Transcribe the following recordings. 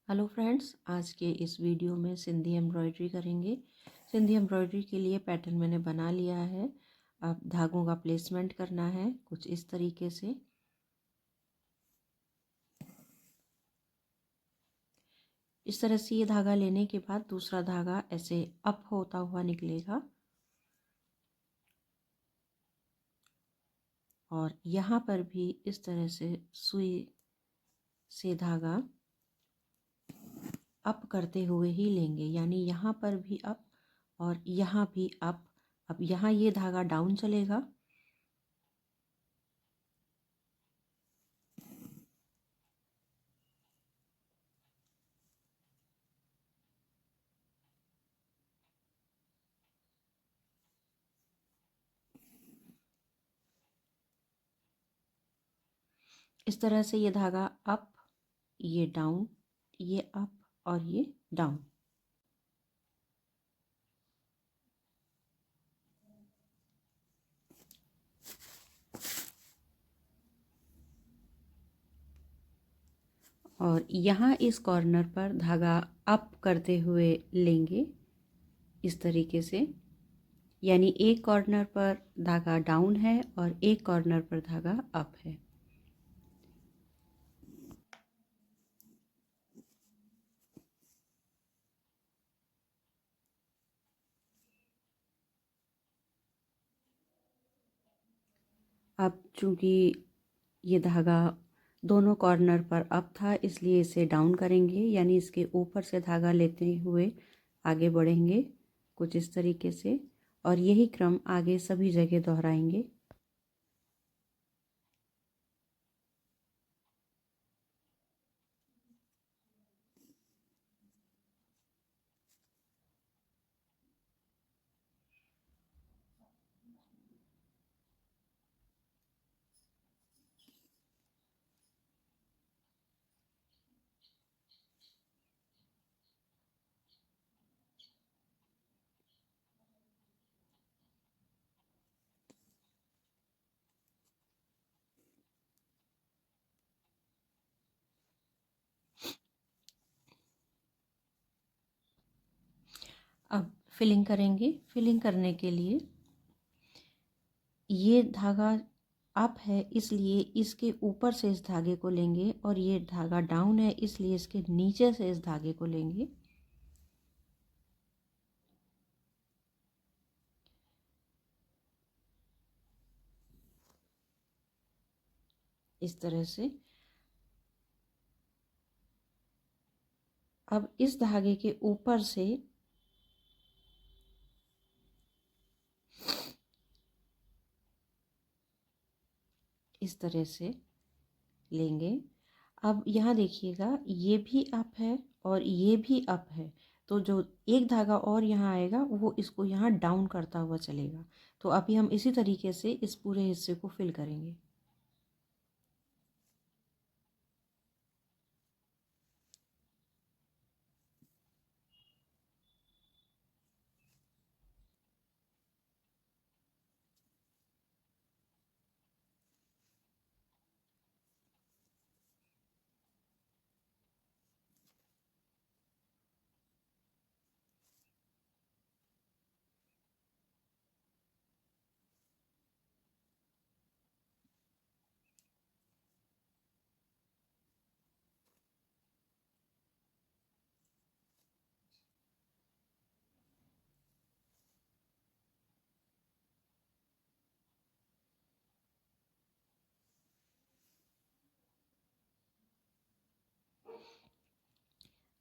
Hello friends, आज के इस वीडियो में सिंधी एम्ब्रॉयडरी करेंगे। सिंधी एम्ब्रॉयडरी के लिए पैटर्न मैंने बना लिया है। अब धागों का प्लेसमेंट करना है कुछ इस तरीके से। इस तरह से ये धागा लेने के बाद दूसरा धागा ऐसे अप होता हुआ निकलेगा और यहाँ पर भी इस तरह से सुई से धागा अप करते हुए ही लेंगे, यानी यहाँ पर भी अप और यहाँ भी अप। अब यहाँ ये धागा डाउन चलेगा, इस तरह से ये धागा अप, ये डाउन, ये अप और ये डाउन। और यहाँ इस कॉर्नर पर धागा अप करते हुए लेंगे इस तरीके से, यानी एक कॉर्नर पर धागा डाउन है और एक कॉर्नर पर धागा अप है। अब चूंकि ये धागा दोनों कॉर्नर पर अप था, इसलिए इसे डाउन करेंगे, यानी इसके ऊपर से धागा लेते हुए आगे बढ़ेंगे कुछ इस तरीके से, और यही क्रम आगे सभी जगह दोहराएंगे। अब फिलिंग करेंगे। फिलिंग करने के लिए ये धागा अप है, इसलिए इसके ऊपर से इस धागे को लेंगे, और ये धागा डाउन है इसलिए इसके नीचे से इस धागे को लेंगे। इस तरह से अब इस धागे के ऊपर से इस तरह से लेंगे। अब यहाँ देखिएगा, ये भी अप है और ये भी अप है, तो जो एक धागा और यहाँ आएगा वो इसको यहाँ डाउन करता हुआ चलेगा। तो अभी हम इसी तरीके से इस पूरे हिस्से को फिल करेंगे।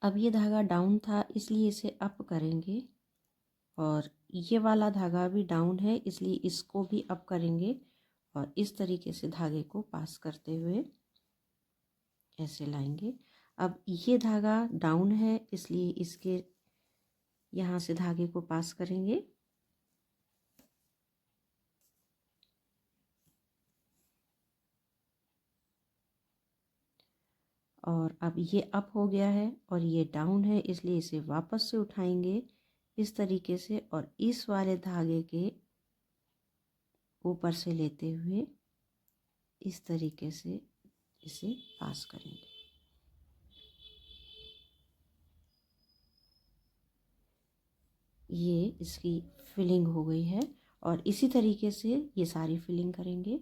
अब ये धागा डाउन था इसलिए इसे अप करेंगे, और ये वाला धागा भी डाउन है इसलिए इसको भी अप करेंगे, और इस तरीके से धागे को पास करते हुए ऐसे लाएंगे। अब ये धागा डाउन है इसलिए इसके यहाँ से धागे को पास करेंगे, और अब ये अप हो गया है और ये डाउन है इसलिए इसे वापस से उठाएंगे इस तरीके से, और इस वाले धागे के ऊपर से लेते हुए इस तरीके से इसे पास करेंगे। ये इसकी फिलिंग हो गई है और इसी तरीके से ये सारी फिलिंग करेंगे।